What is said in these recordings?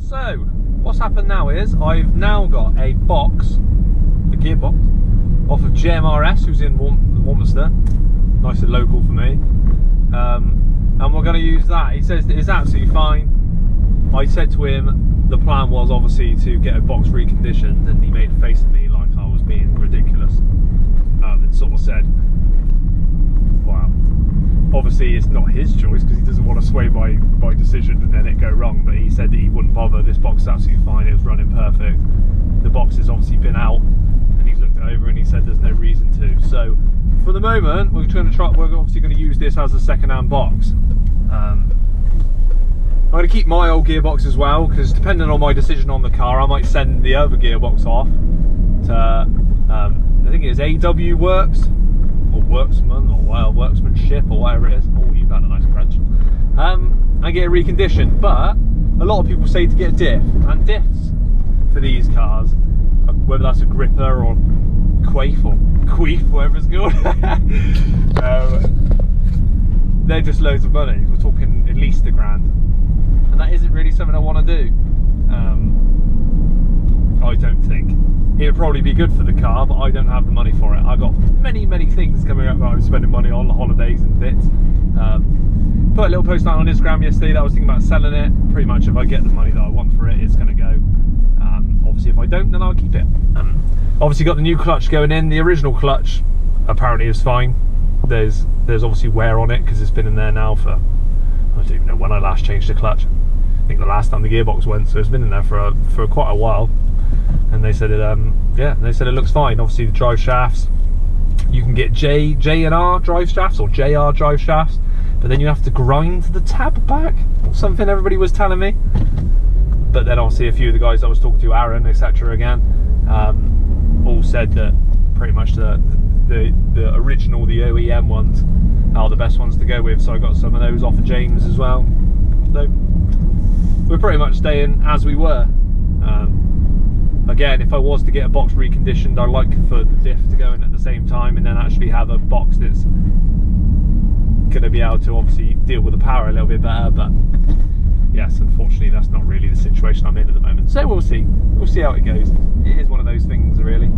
So, what's happened now is I've now got a gearbox, off of GMRS, who's in Warminster, nice and local for me, and we're going to use that. He says that it's absolutely fine. I said to him the plan was obviously to get a box reconditioned, and he made a face at me like I was being ridiculous, and sort of said, wow, obviously it's not his choice because he doesn't want to sway my decision and then it go wrong, but he said that he wouldn't bother. This box is absolutely fine, it was running perfect. The box has obviously been out and he's looked it over and he said there's no reason to. So for the moment we're obviously going to use this as a second-hand box. I'm going to keep my old gearbox as well, because depending on my decision on the car I might send the other gearbox off to I think it is AW Works or Worksman or Worksmanship or whatever it is. Oh, you've had a nice crunch. And get it reconditioned. But a lot of people say to get a diff, and diffs for these cars, whether that's a gripper or quaif or queef, whatever it's called, they're just loads of money. We're talking at least £1,000, and that isn't really something I want to do. I don't think it would probably be good for the car, but I don't have the money for it. I've got many things coming up that I'm spending money on, holidays and bits. Put a little post out on Instagram yesterday that I was thinking about selling it. Pretty much if I get the money that I want for it, it's going to go. Obviously if I don't, then I'll keep it. Obviously got the new clutch going in. The original clutch apparently is fine. There's obviously wear on it because it's been in there now for, I don't even know when I last changed the clutch. I think the last time the gearbox went, so it's been in there for quite a while. And they said it, yeah, they said it looks fine. Obviously the drive shafts, you can get J and R drive shafts or JR drive shafts, but then you have to grind the tab back, something everybody was telling me. But then obviously a few of the guys I was talking to, Aaron, etc. again, all said that pretty much the original, the OEM ones are the best ones to go with. So I got some of those off of James as well. So we're pretty much staying as we were. Again, if I was to get a box reconditioned, I'd like for the diff to go in at the same time and then actually have a box that's going to be able to obviously deal with the power a little bit better. But yes, unfortunately that's not really the situation I'm in at the moment. So we'll see how it goes. It is one of those things, really.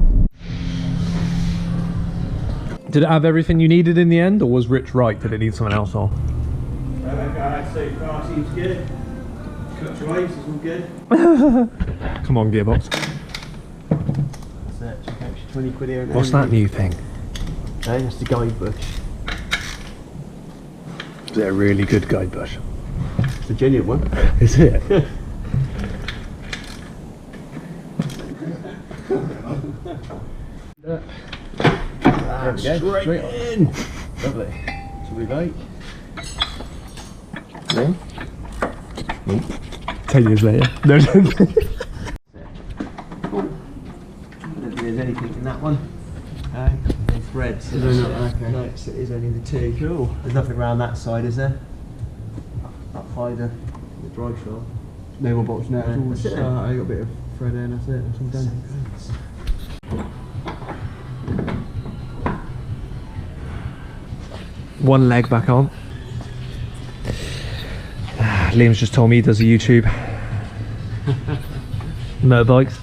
Did it have everything you needed in the end, or was Rich right? Did it need something else on? I'd say car seems good. Clutch waves is all good. Come on, gearbox. That's it. Check out 20 quid here. What's that new thing? Hey, that's the guide bush. Is it a really good guide bush? It's a genuine one. Is it? There we go. Straight in. Lovely. That's what we like. Then. 10 years later. No. I don't think there's anything in that one. No threads. Is there not? Okay. No, it is only the two. Cool. There's nothing around that side, is there? Up high the drive shaft. No more bolts now. That's it. I got a bit of thread in, that's it. That's all done. One leg back on. Liam's just told me he does a YouTube. Motorbikes.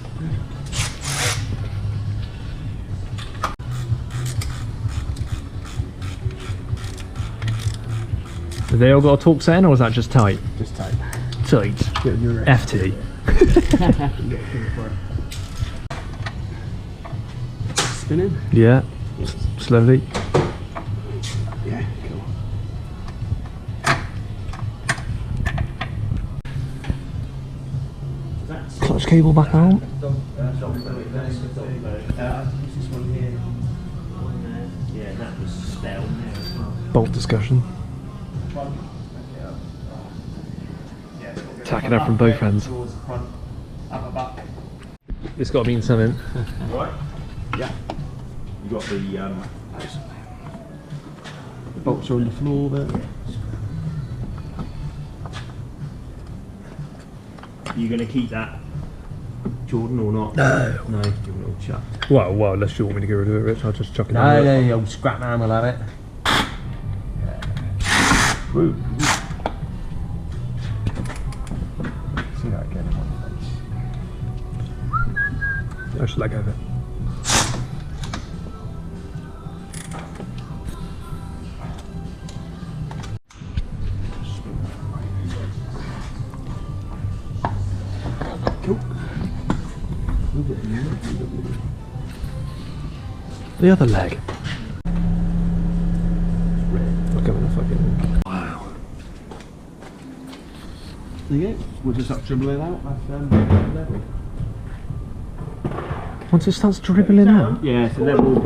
Have they all got a torque setting, or is that just tight? Just tight. Tight. FT. Spinning? Yeah. Slowly. Yeah, cool. Clutch cable back on. This one here. Yeah, that was spell there as well. Bolt discussion. Tacking up from both ends. It's got to mean something. Right? Yeah. You got the Bolts are on the floor there. You going to keep that, Jordan, or not? No. No, you're all chuck. Well, unless you want me to get rid of it, Rich, I'll just chuck it No, on. no, the old scrap man will have it. Woo. See that again. I should let go of it. Cool. The other leg. Look at the fucking. Wow. There you go. We'll just start dribbling out. That's level. Once it starts dribbling out? Yeah, it's a level.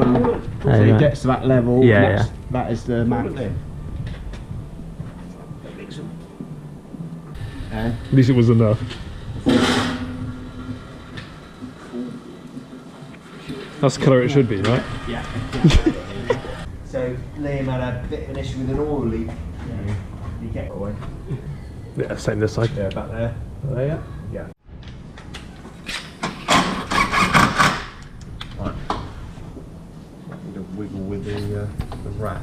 So yeah. it gets to that level. Yeah, That is the max. At least it was enough. That's the colour it should be, right? Yeah. So Liam had a bit of an issue with an oil leak. Yeah. You get it away. Yeah, same this side. Yeah, back there. There, yeah. Yeah. Right. Need a wiggle with the rack.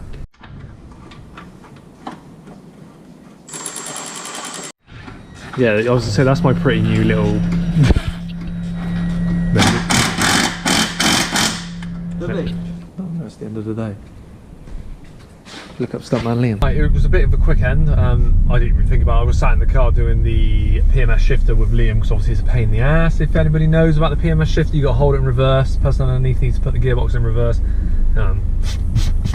Yeah, I was gonna say that's my pretty new little. Lovely. Oh, no, it's the end of the day. Look up Stuntman Liam. Right, it was a bit of a quick end. I didn't even think about it. I was sat in the car doing the PMS shifter with Liam because obviously it's a pain in the ass. If anybody knows about the PMS shifter, you got to hold it in reverse. The person underneath needs to put the gearbox in reverse.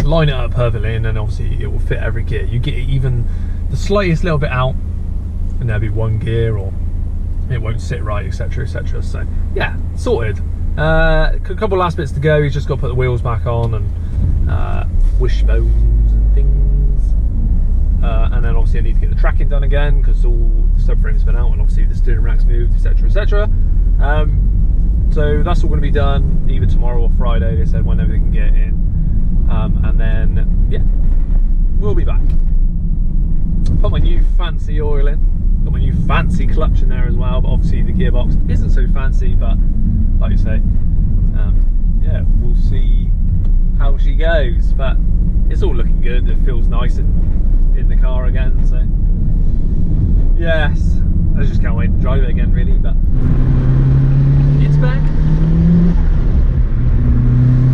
Line it up perfectly, and then obviously it will fit every gear. You get even the slightest little bit out, and there'll be one gear, or it won't sit right, etc, etc. So yeah, sorted. A couple last bits to go. He's just got to put the wheels back on and wishbones and things, and then obviously I need to get the tracking done again because all the subframe's been out and obviously the steering rack's moved, etc, etc. So that's all going to be done either tomorrow or Friday, they said, whenever they can get it in, and then yeah, we'll be back. Put my new fancy oil in, got my new fancy clutch in there as well, but obviously the gearbox isn't so fancy, but like you say, yeah, we'll see how she goes, but it's all looking good. It feels nice and in the car again, so yes, I just can't wait to drive it again really, but it's back.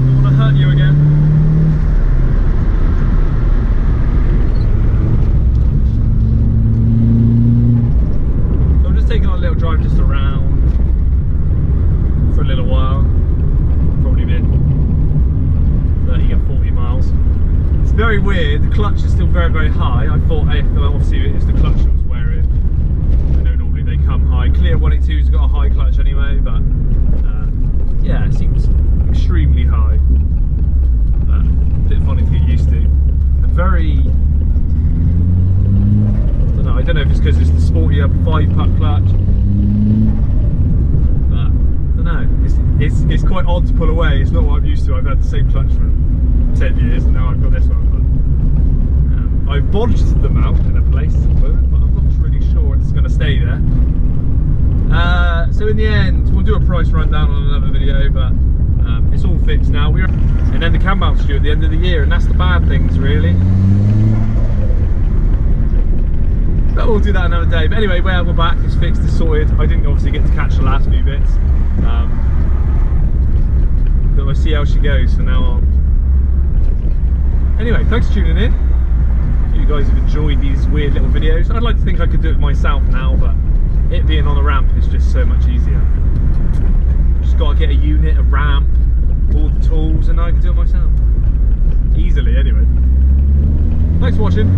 Don't want to hurt you again. So I'm just taking a little drive just around for a little while, probably been 30 or 40 miles. It's very weird, the clutch is still very, very high. I thought, well, obviously it's the clutch that was wearing. I know normally they come high. Clear 182's got a high clutch anyway, but yeah, it seems extremely high. A bit funny to get used to. And very, I don't know if it's because it's the sportier 5-putt clutch. It's quite odd to pull away. It's not what I'm used to. I've had the same clutch for 10 years and now I've got this one. But, I've bodged them out in a place, but I'm not really sure it's going to stay there. So in the end, we'll do a price rundown on another video, but it's all fixed now. And then the cam mount's due at the end of the year, and that's the bad things really. But we'll do that another day. But anyway, we're back. It's fixed. It's sorted. I didn't obviously get to catch the last few bits. But we'll see how she goes for now on. Anyway, thanks for tuning in. You guys have enjoyed these weird little videos. I'd like to think I could do it myself now, but it being on a ramp is just so much easier. Just got to get a unit, a ramp, all the tools, and I can do it myself. Easily, anyway. Thanks for watching.